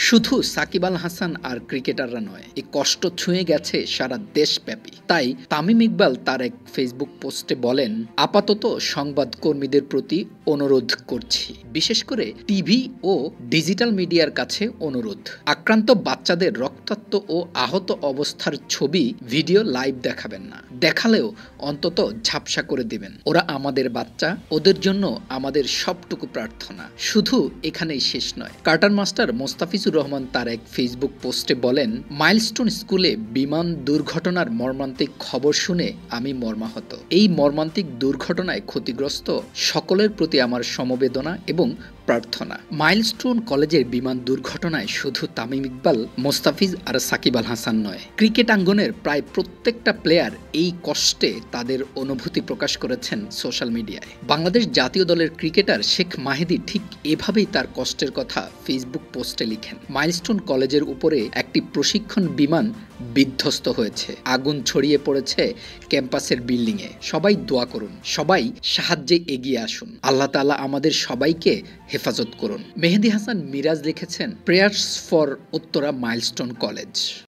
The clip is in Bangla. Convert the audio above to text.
শুধু সাকিব আল হাসান আর ক্রিকেটাররা নয়, এই কষ্ট ছুঁয়ে গেছে সারা দেশব্যাপী। তাই তামিম ইকবাল তার এক ফেসবুক পোস্টে বলেন, আপাতত সংবাদকর্মীদের প্রতি অনুরোধ করছি, বিশেষ করে টিভি ও ডিজিটাল মিডিয়ার কাছে অনুরোধ, আক্রান্ত বাচ্চাদের রক্তাক্ত ও আহত অবস্থার ছবি ভিডিও লাইভ দেখাবেন না, দেখালেও অন্তত ঝাপসা করে দিবেন। ওরা আমাদের বাচ্চা, ওদের জন্য আমাদের সবটুকু প্রার্থনা। শুধু এখানেই শেষ নয়। কার্টার মাস্টার মোস্তাফিজুর রহমান তার এক ফেসবুক পোস্টে বলেন, মাইলস্টোন স্কুলে বিমান দুর্ঘটনার মর্মান্তিক খবর শুনে আমি মর্মাহত। এই মর্মান্তিক দুর্ঘটনায় ক্ষতিগ্রস্ত সকলের প্রতি আমার সমবেদনা এবং প্রার্থনা। মাইলস্টোন কলেজের বিমান দুর্ঘটনায় শুধু তামিম ইকবাল, মোস্তাফিজ আর সাকিব আল হাসান নয়, ক্রিকেট আঙ্গনের প্রায় প্রত্যেকটা প্লেয়ার এই কষ্টে তাদের অনুভূতি প্রকাশ করেছেন সোশ্যাল মিডিয়ায়। বাংলাদেশ জাতীয় দলের ক্রিকেটার শেখ মাহেদী ঠিক এভাবেই তার কষ্টের কথা ফেসবুক পোস্টে লিখেন। মাইলস্টোন কলেজের উপরে একটি প্রশিক্ষণ বিমান বিধ্বস্ত হয়েছে, আগুন ছড়িয়ে পড়েছে ক্যাম্পাসের বিল্ডিংয়ে। সবাই দোয়া করুন, সবাই সাহায্যে এগিয়ে আসুন। আল্লাহ তাআলা আমাদের সবাইকে হেফাজত করুন। মেহেদী হাসান মিরাজ লিখেছেন, prayers for Uttara milestone college.